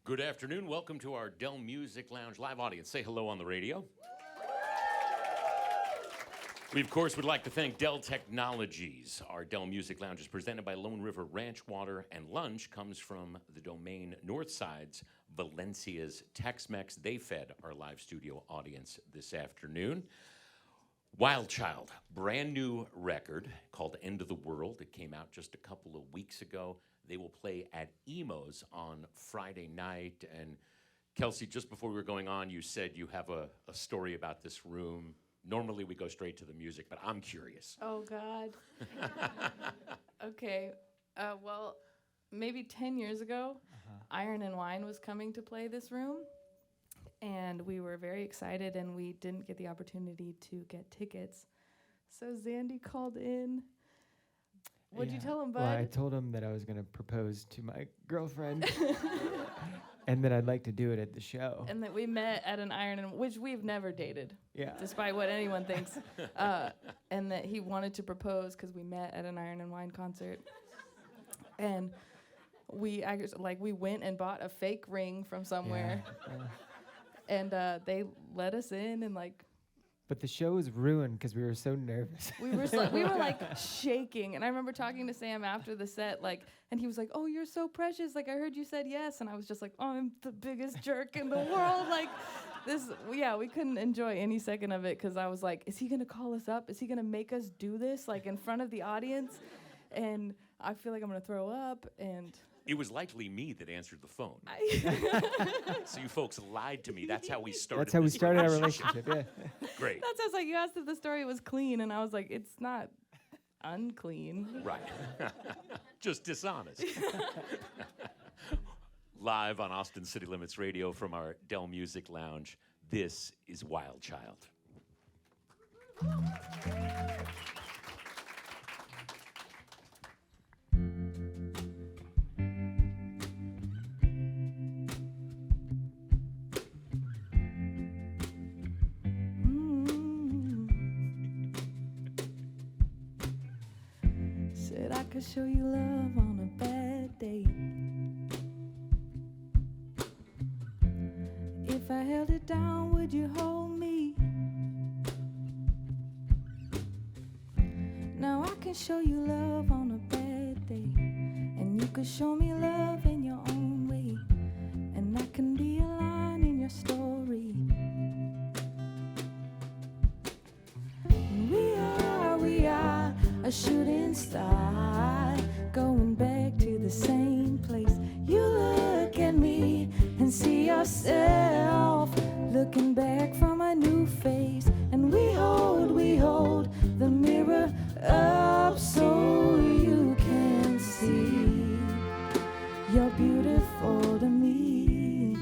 Good afternoon. Welcome to our Dell Music Lounge live audience. Say hello on the radio. We, of course, would like to thank Dell Technologies. Our Dell Music Lounge is presented by Lone River Ranch Water, and lunch comes from the domain Northside's Valencia's Tex-Mex. They fed our live studio audience this afternoon. Wild Child, brand new record called End of the World. It came out just a couple of weeks ago. They will play at Emo's on Friday night. And Kelsey, just before we were going on, you said you have a story about this room. Normally we go straight to the music, but I'm curious. Oh, God. Okay. Well, maybe 10 years ago, Iron and Wine was coming to play this room. And we were very excited, and we didn't get the opportunity to get tickets. So Zandy called in. What'd you tell him, bud? Well, I told him that I was going to propose to my girlfriend and that I'd like to do it at the show. And that we met at an Iron and which we've never dated, despite what anyone thinks. And that he wanted to propose because we met at an Iron and Wine concert. And we went and bought a fake ring from somewhere. And they let us in and But the show was ruined because we were so nervous. we were shaking. And I remember talking to Sam after the set, and he was like, "Oh, you're so precious. I heard you said yes." And I was just like, "Oh, I'm the biggest jerk in the world." We couldn't enjoy any second of it because I was like, "Is he gonna call us up? Is he gonna make us do this in front of the audience?" And I feel like I'm gonna throw up. And It was likely me that answered the phone. So you folks lied to me. That's how we started. That's how we started our relationship, yeah. Great. that sounds like you asked if the story was clean, and I was like, "It's not unclean." Right. Just dishonest. Live on Austin City Limits Radio from our Dell Music Lounge, this is Wild Child. Said I could show you love on a bad day. If I held it down, would you hold me? Now I can show you love on a bad day, and you could show me love in your own way, and I can be a line in your story. We are a shooting star, going back to the same place. You look at me and see yourself, looking back from a new face. And we hold the mirror up so you can see you're beautiful to me.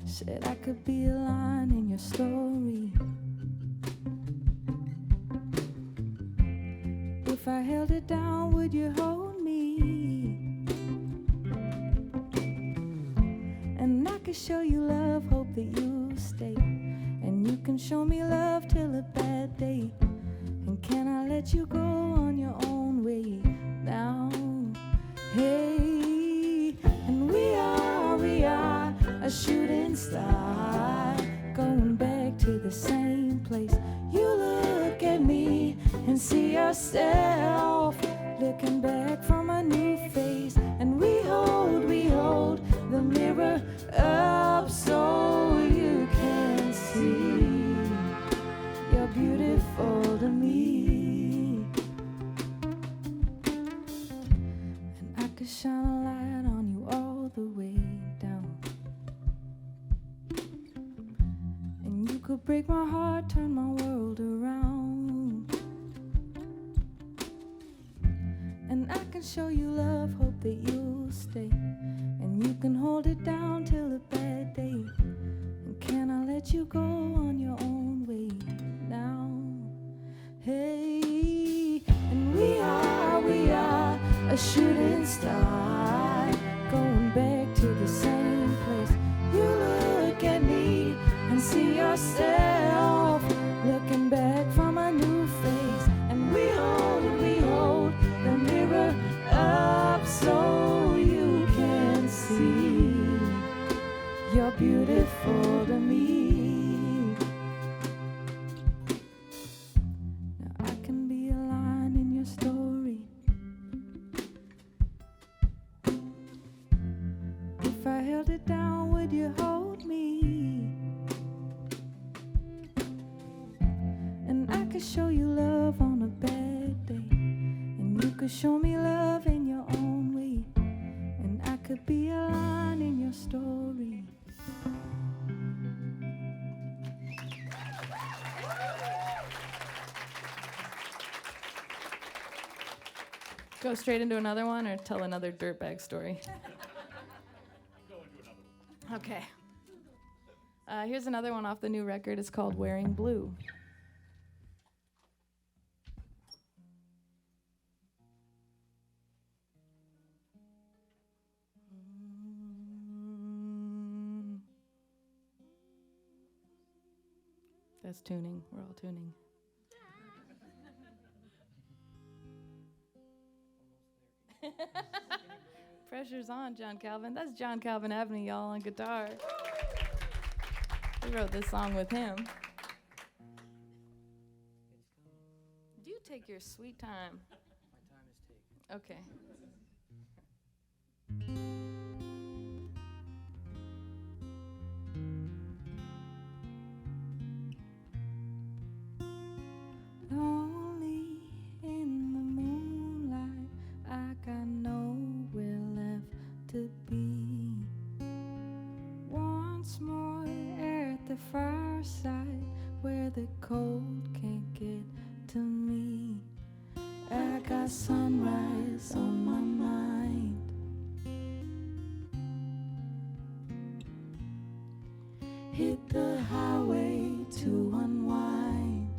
Said I could be a line in your story. If I held it down, would you hold me? And I could show you love, hope that you'll stay. And you can show me love till a bad day. And can I let you go on your own way now? Hey, and we are a shooting star, going back to the same place. You look at me and see yourself, looking back from a new face. And we hold the mirror up so you can see you're beautiful to me. And I could shine a light on you all the way down, and you could break my heart, turn my world around. And I can show you love, hope that you'll stay. And you can hold it down till a bad day. And can I let you go on your own way now? Hey, and we are a shooting star, going back to the same place. You look at me and see yourself, looking back from a new face. And we hold the mirror up so you could show me love in your own way, and I could be a line in your story. Go straight into another one or tell another dirtbag story? Go into another one. Okay. Here's another one off the new record. It's called Wearing Blue. That's tuning. We're all tuning. Pressure's on, John Calvin. That's John Calvin Avenue, y'all, on guitar. We wrote this song with him. You take your sweet time. My time is taken. Okay. Lonely in the moonlight, I got nowhere left to be. Once more at the fireside, where the cold can't get to me. I got sunrise on my mind. Hit the highway to unwind.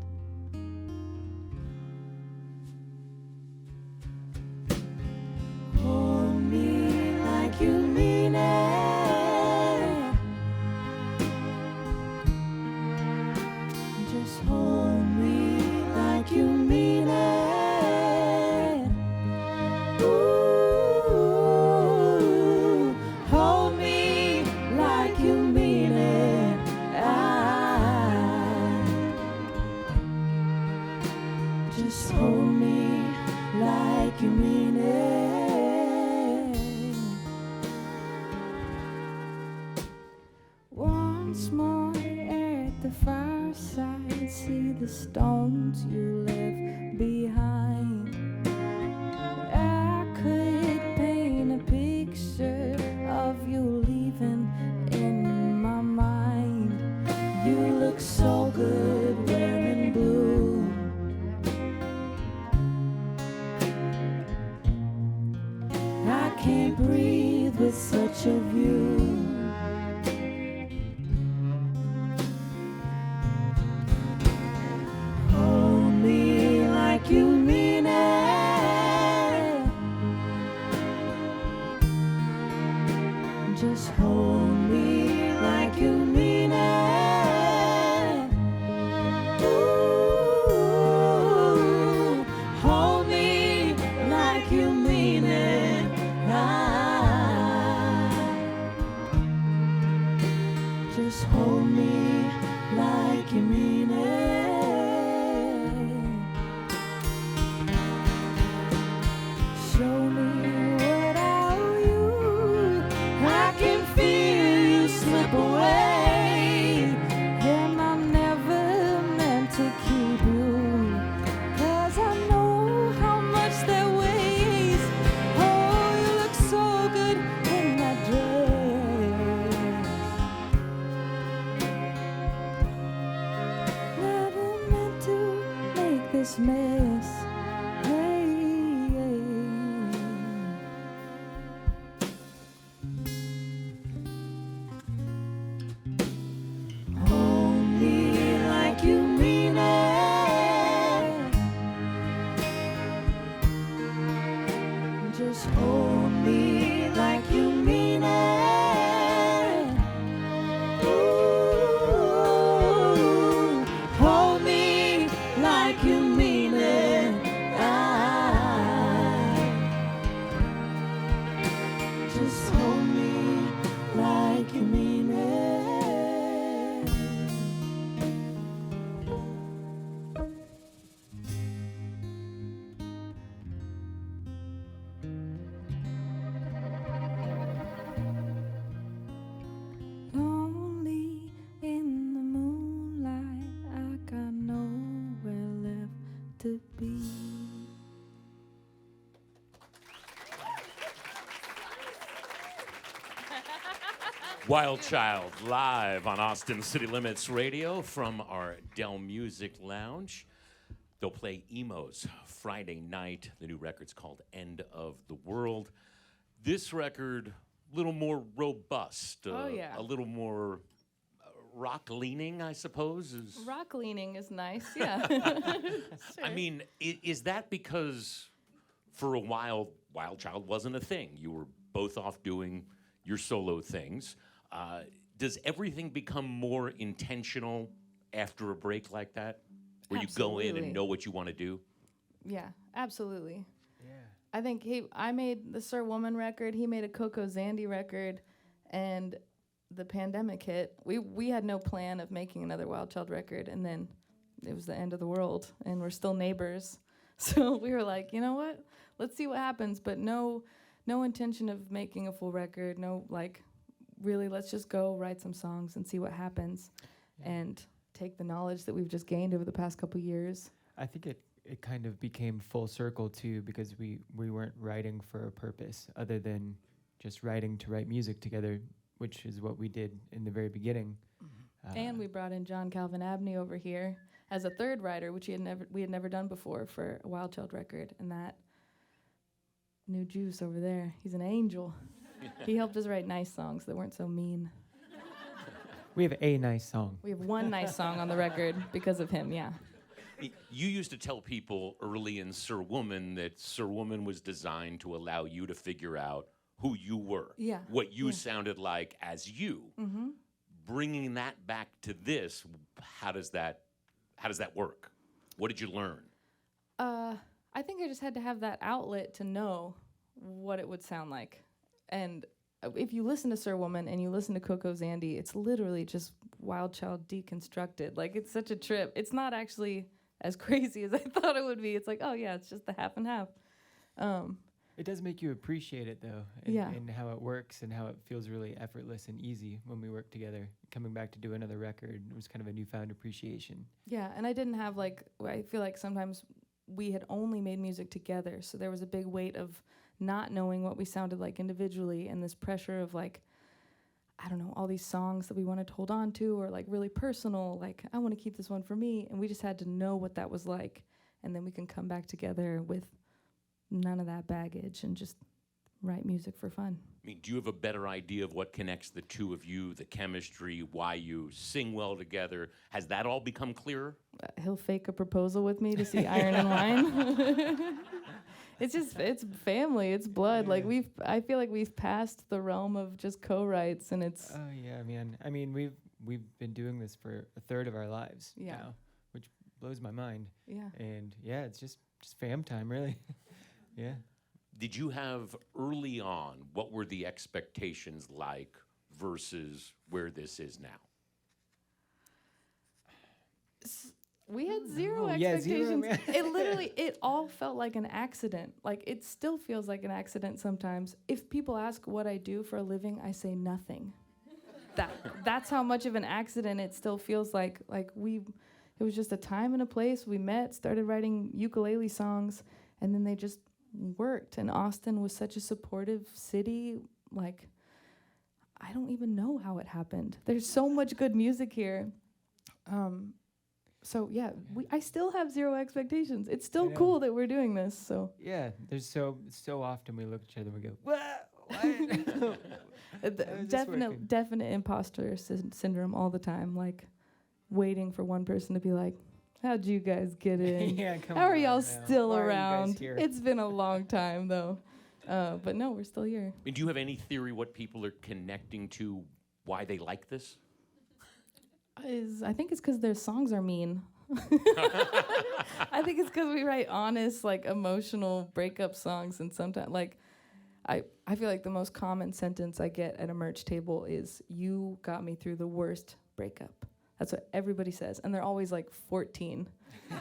Hold me like you mean it. Just hold me like you mean it. Ooh, hold me like you mean it. Just hold me like you mean it. Once more at the fireside, see the stones you left behind. I could paint a picture of you leaving in my mind. You look so good wearing blue. I can't breathe with such a view. Hold me like you mean it. Just hold me like you mean it. Ooh, hold me like you mean it. Just hold me like you mean it. Show me what I owe you. I can feel you slip away, and I never meant to keep you, 'cause I know how much that weighs. Oh, you look so good in that dress. Never meant to make this mess. Hey, hold me like you mean it. Just hold me like you mean it. Ooh, hold me like you mean it. Just hold me like you mean it. Wild Child live on Austin City Limits Radio from our Dell Music Lounge. They'll play Emos Friday night. The new record's called End of the World. This record, a little more robust, a little more rock-leaning, I suppose. Rock-leaning is nice, yeah. I mean, is that because for a while, Wild Child wasn't a thing? You were both off doing your solo things. Does everything become more intentional after a break like that? Where Absolutely. you go in and know what you want to do? Yeah, absolutely. Yeah. I think I made the Sir Woman record, he made a Coco Zandy record, and the pandemic hit. We had no plan of making another Wild Child record, and then it was the end of the world, and we're still neighbors. So we were like, you know what? Let's see what happens, but no intention of making a full record, really, let's just go write some songs and see what happens, and take the knowledge that we've just gained over the past couple years. I think it kind of became full circle too, because we weren't writing for a purpose other than just writing to write music together, which is what we did in the very beginning. And we brought in John Calvin Abney over here as a third writer, which we had never done before for a Wild Child record, and that new juice over there, he's an angel. He helped us write nice songs that weren't so mean. We have a nice song. We have one nice song on the record because of him, yeah. You used to tell people early in Sir Woman that Sir Woman was designed to allow you to figure out who you were, what you sounded like as you. Mm-hmm. Bringing that back to this, how does that work? What did you learn? I think I just had to have that outlet to know what it would sound like. And if you listen to Sir Woman and you listen to Coco Zandy, it's literally just Wild Child deconstructed. Like, it's such a trip. It's not actually as crazy as I thought it would be. It's like, oh yeah, it's just the half and half. It does make you appreciate it though, and how it works and how it feels really effortless and easy when we work together. Coming back to do another record, it was kind of a newfound appreciation. Yeah, and I didn't have I feel like sometimes we had only made music together, so there was a big weight of not knowing what we sounded like individually, and this pressure of all these songs that we wanted to hold on to, or really personal, I want to keep this one for me, and we just had to know what that was like, and then we can come back together with none of that baggage and just write music for fun. I mean, do you have a better idea of what connects the two of you, the chemistry, why you sing well together? Has that all become clearer? He'll fake a proposal with me to see Iron and Wine. It's family, it's blood. Yeah. I feel like we've passed the realm of just co-writes, and it's. Oh yeah, man. I mean, we've been doing this for a third of our lives now, which blows my mind. Yeah. And yeah, it's just fam time, really. Yeah. Did you have early on, what were the expectations like versus where this is now? We had zero Yeah, expectations. zero. It all felt like an accident. It still feels like an accident sometimes. If people ask what I do for a living, I say nothing. That's how much of an accident it still feels like. It was just a time and a place. We met, started writing ukulele songs, and then they just worked. And Austin was such a supportive city. I don't even know how it happened. There's so much good music here. So yeah, I still have zero expectations. It's still cool that we're doing this. So yeah, there's so often we look at each other and we go, what? Definite imposter syndrome all the time. Waiting for one person to be like, "How'd you guys get in? Yeah, come How are on y'all now. still Why are you guys around? here?" It's been a long time though, but no, we're still here." I mean, do you have any theory what people are connecting to, why they like this? I think it's because their songs are mean. I think it's because we write honest, emotional breakup songs, and sometimes, I feel like the most common sentence I get at a merch table is, "You got me through the worst breakup." That's what everybody says, and they're always 14,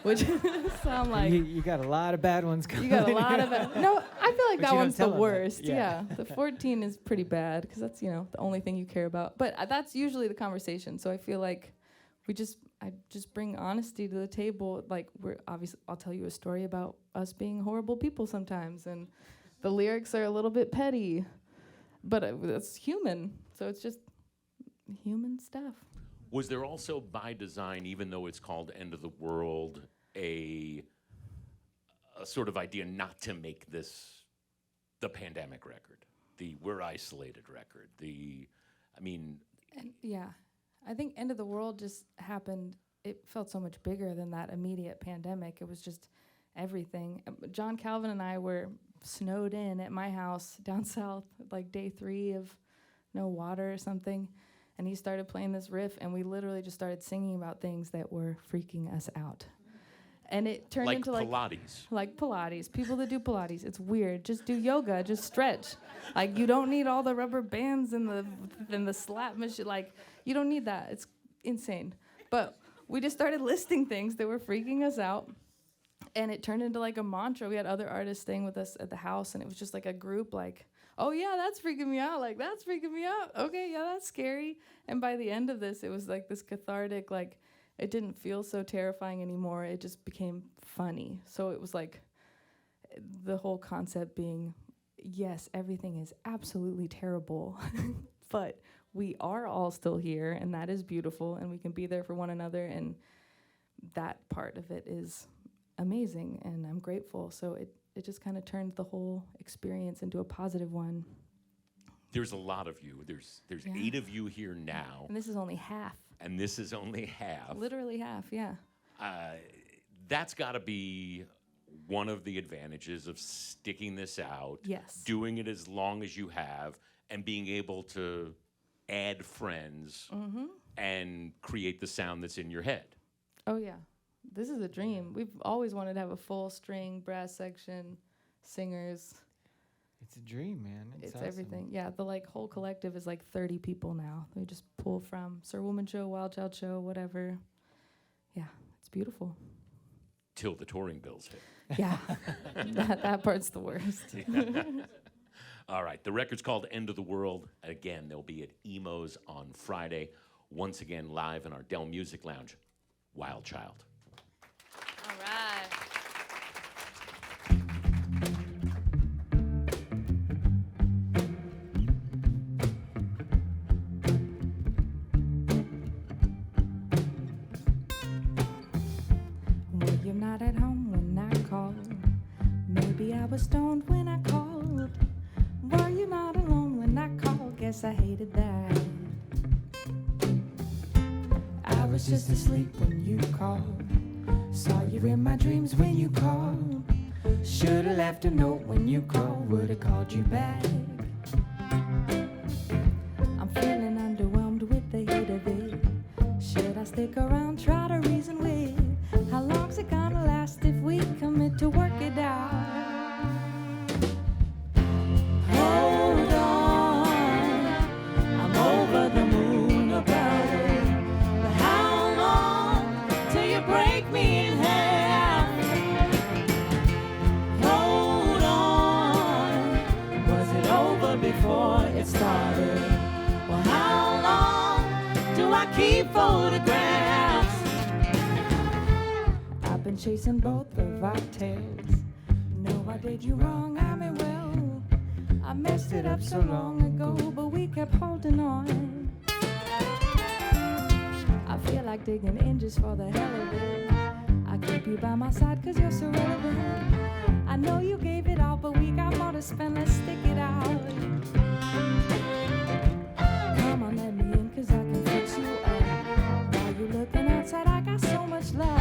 which so I'm like, you got a lot of bad ones coming. you got a lot of it. No, I feel like But that you don't one's the tell 'em that. worst. Yeah. Yeah, the 14 is pretty bad because that's the only thing you care about. But that's usually the conversation. So I feel like I just bring honesty to the table. We're obviously, I'll tell you a story about us being horrible people sometimes, and the lyrics are a little bit petty, but that's human. So it's just human stuff. Was there also by design, even though it's called End of the World, a sort of idea not to make this the pandemic record, the We're Isolated record, And yeah, I think End of the World just happened. It felt so much bigger than that immediate pandemic. It was just everything. John Calvin and I were snowed in at my house down south, like day 3 of no water or something. And he started playing this riff, and we literally just started singing about things that were freaking us out. And it turned into Pilates. like Pilates. People that do Pilates, it's weird. Just do yoga, just stretch. Like, you don't need all the rubber bands and the slap machine. Like, you don't need that. It's insane. But we just started listing things that were freaking us out. And it turned into like a mantra. We had other artists staying with us at the house, and it was just like a group, like, oh yeah, that's freaking me out. Like, that's freaking me out. Okay, yeah, that's scary. And by the end of this, it was like this cathartic, like, it didn't feel so terrifying anymore. It just became funny. So it was like the whole concept being, yes, everything is absolutely terrible, but we are all still here, and that is beautiful, and we can be there for one another, and that part of it is amazing, and I'm grateful. So it just kind of turned the whole experience into a positive one. There's a lot of you. There's 8 of you here now. And this is only half. And this is only half. Literally half, yeah. That's got to be one of the advantages of sticking this out. Yes. Doing it as long as you have, and being able to add friends and create the sound that's in your head. Oh, yeah. This is a dream. We've always wanted to have a full string, brass section, singers. It's a dream, man. It's awesome. everything. Yeah, the whole collective is like 30 people now. We just pull from Sir Woman Show, Wild Child Show, whatever. Yeah, it's beautiful. Till the touring bills hit. Yeah, that part's the worst. All right, the record's called End of the World. Again, they'll be at Emo's on Friday. Once again, live in our Dell Music Lounge, Wild Child. All right. Well, you're not at home when I called. Maybe I was stoned when I called. Were you not alone when I called? Guess I hated that. I was just asleep when you called. Saw you in my dreams when you called. Should've left a note when you called. Would've called you back. I'm feeling underwhelmed with the heat of it. Should I stick around, try to reason with? How long's it gonna last if we commit to work it out? Hold on, I'm over the moon about it. But how long till you break me in half? Hold on, was it over before it started? Well, how long do I keep photographs? I've been chasing both of our tails. No, I did you wrong, I mean, well, I messed it up so long ago, but we kept holding on. I feel like digging in just for the hell of it. I keep you by my side cause you're so relevant. I know you gave it all, but we got more to spend, let's stick it out. Come on, let me in cause I can fix you up. While you looking outside, I got so much love.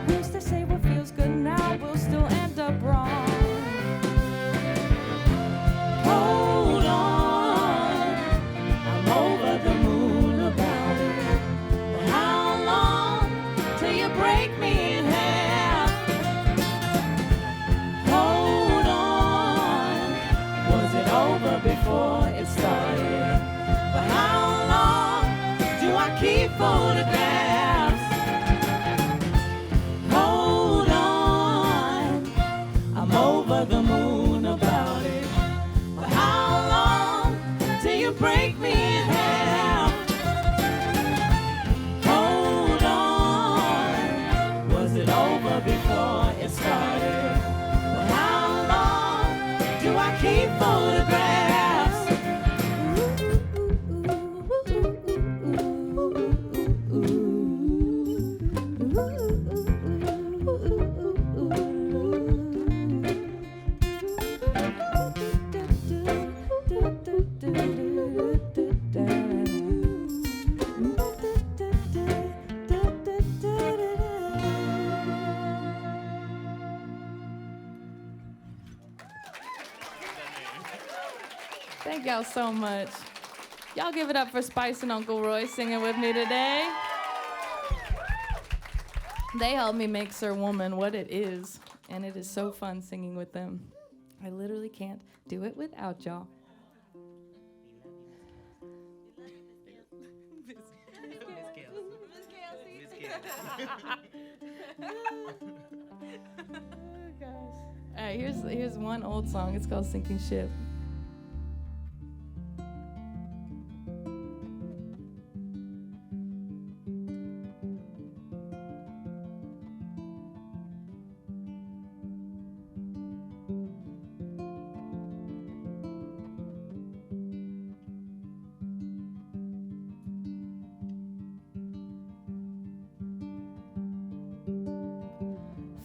Who's to say what feels good now will still end up wrong? Hold on, I'm over the moon about it. But how long till you break me in half? Hold on, was it over before it started? But how long do I keep photographs? Hold on, I'm over the moon about it. But how long till you break me in half? Hold on, was it over before it started? But how long do I keep photographs? Thank y'all so much. Y'all give it up for Spice and Uncle Roy singing with me today. They helped me make Sir Woman what it is, and it is so fun singing with them. I literally can't do it without y'all. All right, here's one old song. It's called Sinking Ship.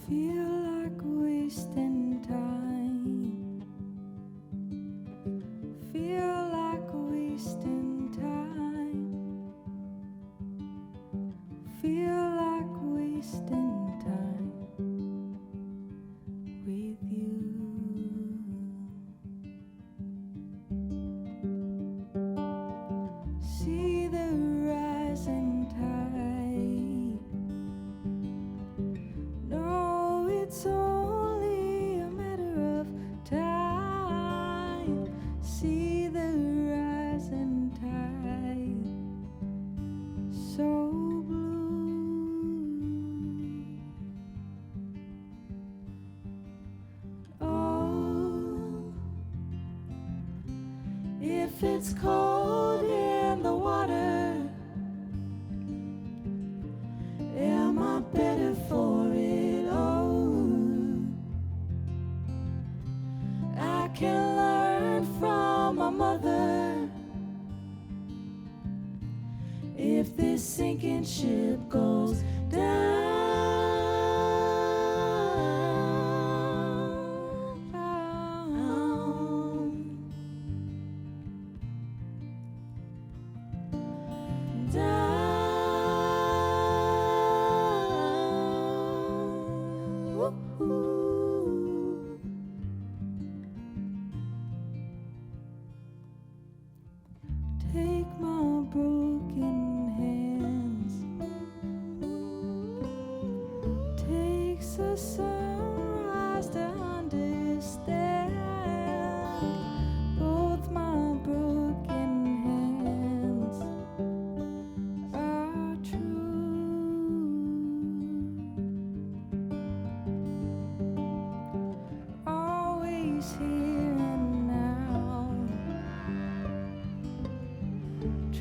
Feel like wasting time. Feel like wasting time. Feel like wasting time with you. See the rising tide. No, it's only a matter of time. See the rising tide, so blue. Oh, if it's cold in the water, am I better for it? Oh, I can learn from my mother. If this sinking ship goes down, Ooh. Take my broken hands. Takes a sunrise to understand. Both my broken hands are true. Always here and now.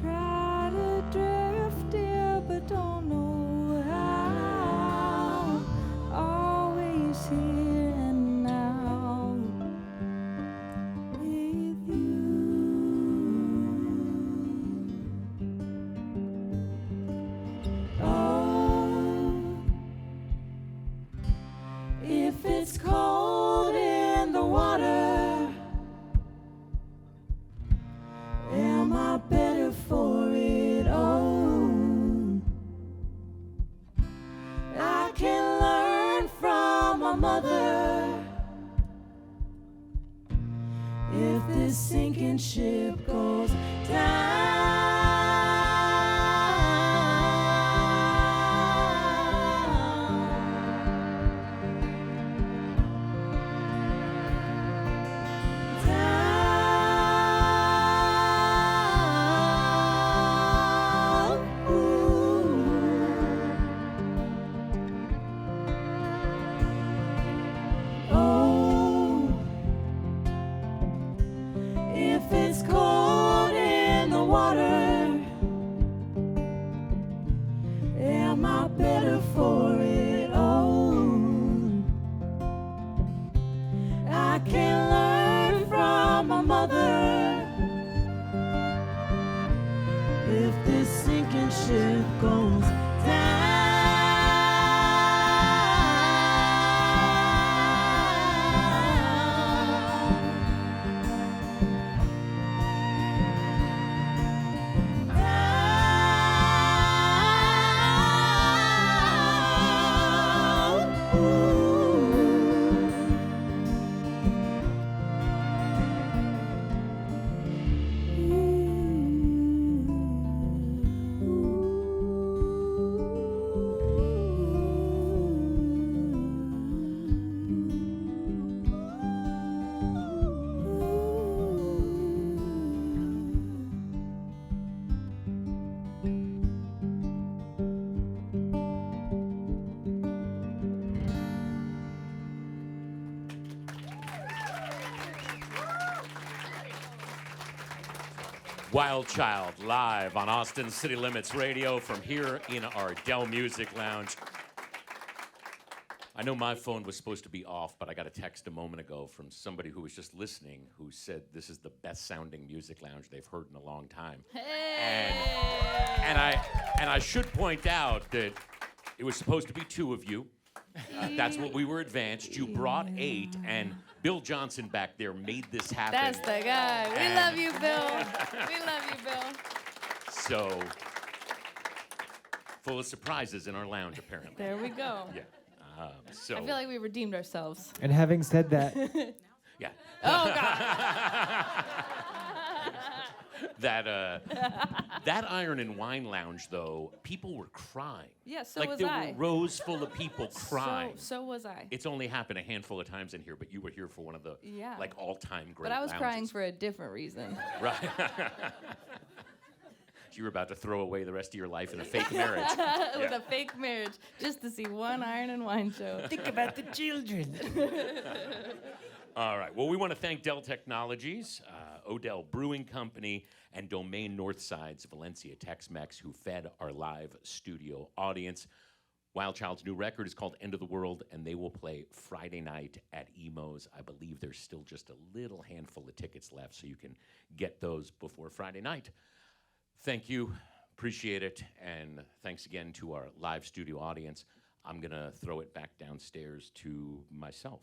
Try to drift here, but don't know how. Always here and now with you. Oh, if it's cold in the water, am I better for it? Oh, I can learn from my mother. If this sinking ship goes down, oh, if it's cold in the water, am I better for it? Oh, I can learn from my mother. If this sinking ship goes down, Wild Child live on Austin City Limits Radio from here in our Dell Music Lounge. I know my phone was supposed to be off, but I got a text a moment ago from somebody who was just listening who said this is the best sounding music lounge they've heard in a long time. Hey! And I should point out that it was supposed to be 2 of you. That's what we were advanced. You brought 8, and Bill Johnson back there made this happen. That's the guy. We love you, Bill. We love you, Bill. So, full of surprises in our lounge, apparently. There we go. Yeah. So. I feel like we redeemed ourselves. And having said that, Yeah. Oh, God. That Iron and Wine Lounge, though, people were crying. Yeah, so like was there I. were rows full of people crying. So was I. It's only happened a handful of times in here, but you were here for one of the like all-time great. But I was crying lounges. for a different reason. Right. You were about to throw away the rest of your life in a fake marriage. With a fake marriage, just to see one Iron and Wine show. think about the children. All right. Well, we want to thank Dell Technologies, Odell Brewing Company, and Domain Northside's Valencia Tex-Mex, who fed our live studio audience. Wild Child's new record is called End of the World, and they will play Friday night at Emo's. I believe there's still just a little handful of tickets left, so you can get those before Friday night. Thank you. Appreciate it. And thanks again to our live studio audience. I'm going to throw it back downstairs to myself.